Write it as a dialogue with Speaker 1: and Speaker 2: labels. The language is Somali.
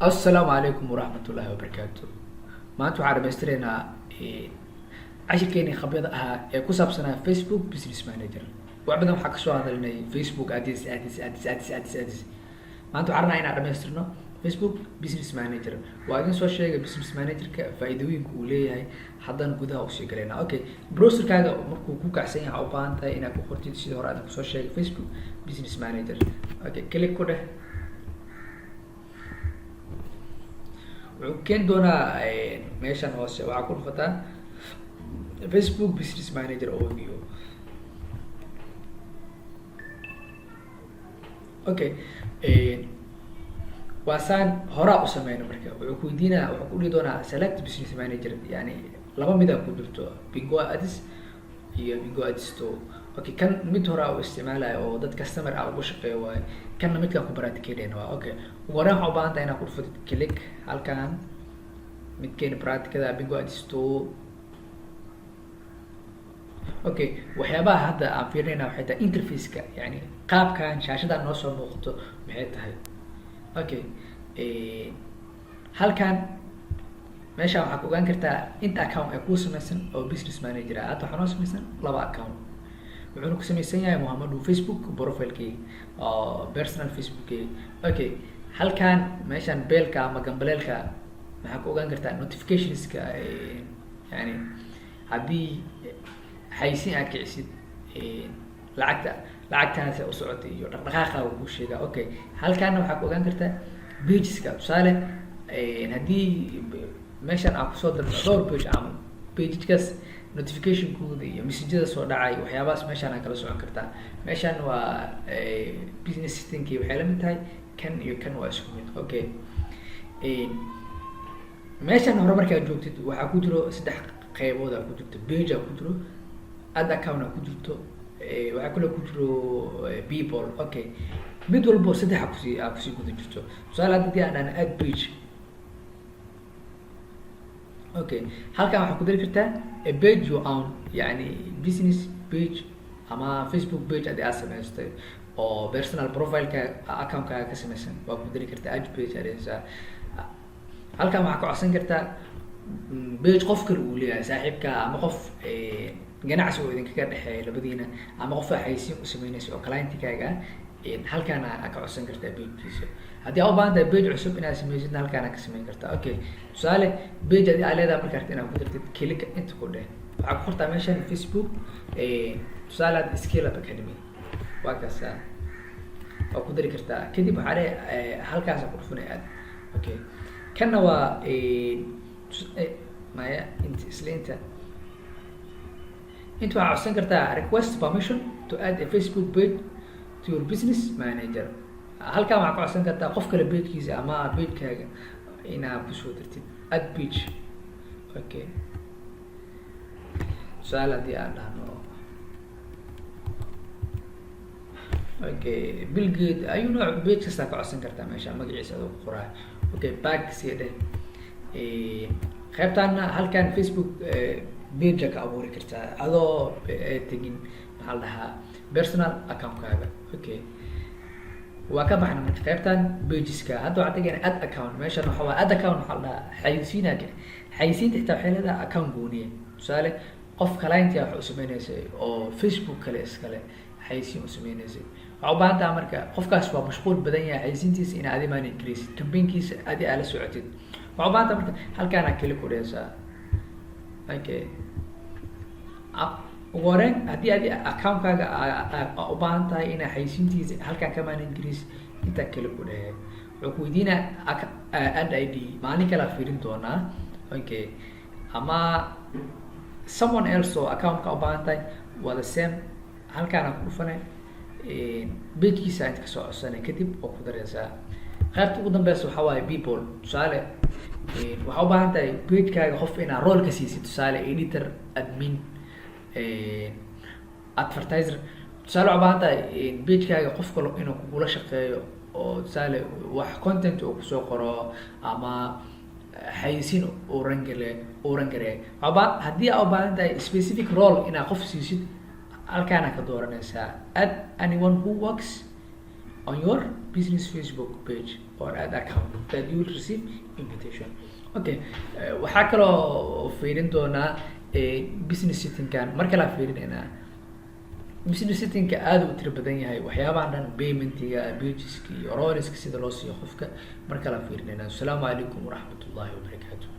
Speaker 1: السلام عليكم ورحمة الله وبركاته. ما أنتوا على مسترنا عشر كيني خبيضها كوساب سنة فيسبوك بزنس مانجر وعبدهم حق سؤال هذا لنا فيسبوك أديس ما أنتوا عرنا هنا على مسترنا فيسبوك بزنس مانجر وأجن سوى شيء بزنس مانجر كفائدوين كوليه هاي حضن جودها وشيء كلنا أوكي بروسر كذا مركو كوكا عسين أو بانتا إنك وخرتي تشيل هراء سوى شيء فيسبوك بزنس مانجر أوكي كليك كده وكان دونا ماشان هوس وعكون فتا فيسبوك بزنس مانجر اوفيو اوكي واسان هراء سمينا مركا وكويدينا وكل دونا سيلكت بزنس مانجر يعني لما ميدا كودرتو بينجو ادس هي بينجو ادس تو اوكي كان ميد هراء استعماله او دad كاستمر او شقيه واي كان ميد كان براتيكيدين waa اوكي وراح u baahan tahay inaad ku dhufatid click halkan midkeen practicada bingo adisto اوكي waxyaabaha hadda aan fiirinayna waxay tahay interface-ka yani qaabkan shaashada noo soo muuqato maxay tahay اوكي halkan meesha waxaad ogaan kartaa inta account ay ku samaysan oo business manager ah aad waxaan samaysan laba account wuxuuna ku samaysan yahay Muhammadu Facebook profile-kii oo personal Facebook-kii okay halkan meeshan beelka ama gambaleelka maxaa ku ogaan kartaa notifications-ka yani haddii xaysiin aad kicisid lacagtaasi u socotay iyo dhaqdhaqaaqa uu sheegaa okay halkaana waxaa ku ogaan kartaa pages-ka tusaale haddii meeshan aan kusoo darno dhowr page ama pages-kaas notification-kooda iyo message-da soo dhacay waxyaabahaas meeshaan aan kala socon kartaa meeshaan waa business system-kii waxay la mid tahay kan iyo kan waa isku mid okay meeshaan hore markaad joogtid waxaa ku jiro saddex qaybood ku jirto page ku jiro ad account ku jirto waxaa kale ku jiro people okay mid walbo saddex ku sii guda jirto tusaale haddii aan add page okay halkan waxaa ku dari kartaa a page you own yani business page ama Facebook page aad samaystay oo personal profile-ka account-kaaga ka samaysan waa ku dari kartaa add page adeesa halkan waxaa ku codsan kartaa page qof kale uu leeyahay saaxiibka ama qof ganacsi oo idinkaga dhexeeya labadiina ama qof xaysiin u sameynaysa oo client-kaaga halkan aad ka codsan kartaa page-kiisa haddii aad u baahan tahay page cusub inaad samaysid halkan aad ka samayn kartaa okay tusaale page aad leedahay markaad inaad ku dartid click inta ku dheh waxaa ku qortaa meeshan Facebook tusaale aad Scale Up Academy waa kaas oo ku dari kartaa kadib waxaa leeyahay halkaas ku dhufanay aad okay kana waa maya isleenta inta waxaa codsan kartaa request permission to add a Facebook page to your business manager halkan waxaa ka codsan kartaa qof kale page-kiisa ama page-kaaga inaad kusoo dartid add page okay tusaale haddii aan dhahno okay Bill Gates ayuu nooc page kasta ka codsan kartaa meesha magaciisa adoo ku qoraa okay back sii dheh qaybtaana halkan Facebook page ka abuuri kartaa adoo tegin maxaa la dhahaa personal account-kaaga okay waa ka baxna marka qaybtan pages-ka hadda waxaa tagayna add account meeshan waxa waa add account waxaa la dhahaa xayisiinaaga xayisiinta xitaa waxay leedahay account gooniye tusaale qof client yaa wax u sameynaysay oo Facebook kale iskale xayisiin u sameynaysay waxaa u baahan tahay marka qofkaas waa mashquul badan yahay xayisiintiisa inaad adi manage garaysid campaign-kiisa adi aad la socotid waxaa u baahan tahay marka halkaana kali ku dhehaysaa okay ugu horeyn haddii adi account-kaaga u baahan tahay inaad xayisiintiisa halkaan ka manage garaysid intaa kali ku dhehe wuxuu ku weydiinaa add ID maalin kale aad fiirin doonaa okay ama someone else oo account-ka u baahan tahay waa the same halkaana ku dhufanay page-kiisa inta kasoo codsanay kadib oo ku dareysaa qaybta ugu dambeysa waxaa waaye people tusaale waxaa u baahan tahay page-kaaga qof inaad role ka siisid tusaale editor admin advertiser tusaale waxaa u baahan tahay page-kaaga qof kale inuu kugula shaqeeyo oo tusaale wax content uu kusoo qoro ama xayisiin uu rangareey haddii aad u baahan tahay specific role inaad qof siisid halkaana ka dooranaysaa add anyone who works on your business Facebook page or ad account that you will receive invitation. Okay, waxaa kaloo fiirin doonaa business setting-kan marka la fiirinayna business setting-ka aad u tiro badan yahay waxyaabahan dhan payment-iga pageska iyo rolleska sida loo siiyo qofka marka la fiirinayna. Assalaamu calaykum waraxmatullaahi wabarakaatuh.